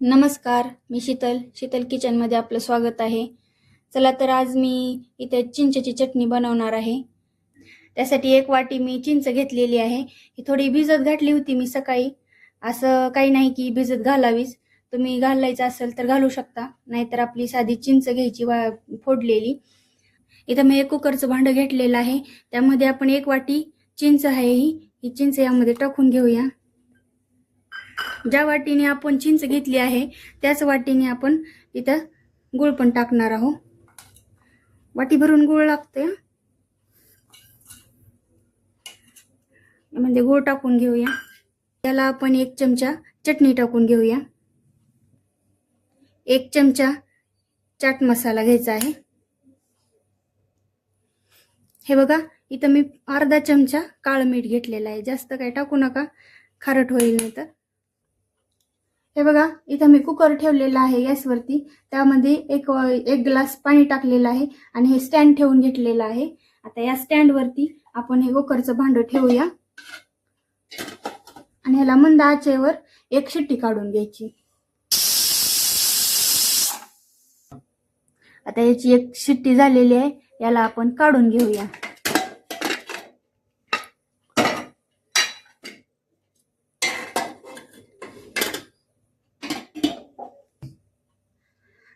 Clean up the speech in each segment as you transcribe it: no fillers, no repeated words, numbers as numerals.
नमस्कार, मी शीतल किचनमध्ये आपलं स्वागत आहे. चला तर आज मी इथे चिंचेची चटणी बनवणार आहे. त्यासाठी 1 वाटी मी चिंच घेतलेली आहे. ही थोडी भिजत घातली होती मी सकाळी. असं काही नाही की भिजत घालावीच, तुम्ही घालायचं असेल तर घालू शकता, नाहीतर आपली साधी चिंच घ्यायची फोडलेली. इथं मी 1 कुकरचं भांडं घेतलेलं आहे. त्यामध्ये आपण 1 वाटी चिंच आहे, ही चिंच यामध्ये टाकून घेऊया. ज्या वाटीने आपण चिंच घेतली आहे त्याच वाटीने आपण इथं गूळ पण टाकणार आहोत. वाटी भरून गूळ लागते, म्हणजे गूळ टाकून घेऊया. त्याला आपण 1 चमचा चटणी टाकून घेऊया. 1 चमचा चाट मसाला घ्यायचा आहे. हे बघा, इथं मी अर्धा चमचा काळं मीठ घेतलेलं आहे. जास्त काही टाकू नका, खारट होईल नाही तर. हे बघा, इथं मी कुकर ठेवलेला आहे गॅसवरती. त्यामध्ये एक ग्लास पाणी टाकलेलं आहे आणि हे स्टँड ठेवून घेतलेलं आहे. आता या स्टँडवरती आपण हे कुकरचं भांडं ठेवूया आणि ह्याला मंद आचेवर 1 शिट्टी काढून घ्यायची. आता याची 1 शिट्टी झालेली आहे, याला आपण काढून घेऊया.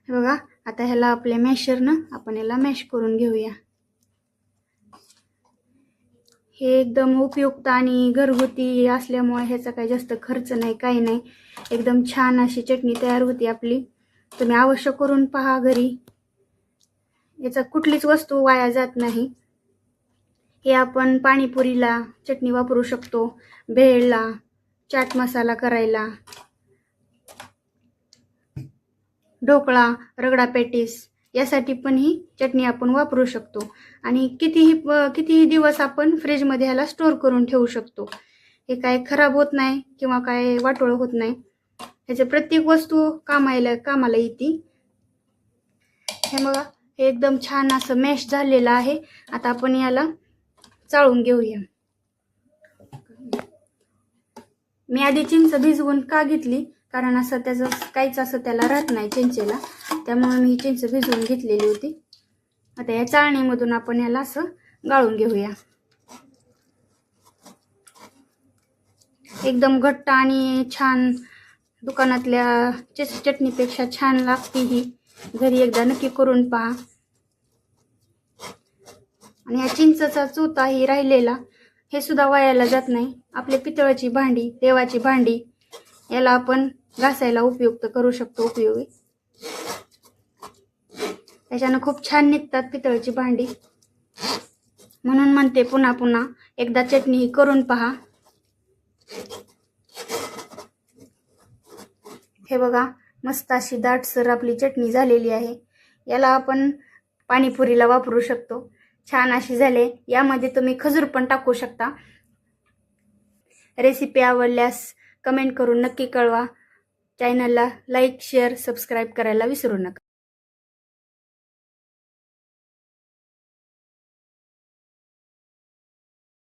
हे बघा, आता ह्याला आपल्या मॅशरनं आपण याला मॅश करून घेऊया. हे एकदम उपयुक्त आणि घरगुती असल्यामुळे ह्याचा काही जास्त खर्च नाही, काही नाही. एकदम छान अशी चटणी तयार होती आपली. तुम्ही अवश्य करून पहा घरी. याचा कुठलीच वस्तू वाया जात नाही. हे आपण पाणीपुरीला चटणी वापरू शकतो, भेळला, चाट मसाला करायला, ढोकळा, रगडा पॅटीस यासाठी पण ही चटणी आपण वापरू शकतो. आणि कितीही दिवस आपण फ्रीजमध्ये ह्याला स्टोअर करून ठेवू शकतो. हे काय खराब होत नाही किंवा काय वाटोळं होत नाही. ह्याचे प्रत्येक वस्तू कामाला येते. हे बघा, हे एकदम छान असं मॅश झालेलं आहे. आता आपण याला चाळून घेऊया. मी आधी चिंच भिजवून का घेतली, कारण असं त्याचं काहीच असं त्याला राहत नाही चिंचेला, त्यामुळे मी चिंच भिजवून घेतलेली होती. आता या चाळणीमधून आपण याला असं गाळून घेऊया. एकदम घट्ट आणि छान, दुकानातल्या चटणीपेक्षा छान लागते ही. घरी एकदा नक्की करून पहा. आणि या चिंचचा चोथाही राहिलेला, हे सुद्धा वायाला जात नाही. आपल्या पितळाची भांडी, देवाची भांडी याला आपण घासायला उपयुक्त करू शकतो. उपयोगी त्याच्यानं खूप छान निघतात पितळाची भांडी. म्हणून म्हणते पुन्हा पुन्हा एकदा चटणी ही करून पहा. हे बघा, मस्त अशी दाटसर आपली चटणी झालेली आहे. याला आपण पाणीपुरीला वापरू शकतो. छान अशी झाले. यामध्ये तुम्ही खजूर पण टाकू शकता. रेसिपी आवडल्यास कमेंट करून नक्की कळवा. चॅनलला लाईक, शेअर, सबस्क्राईब करायला विसरू नका.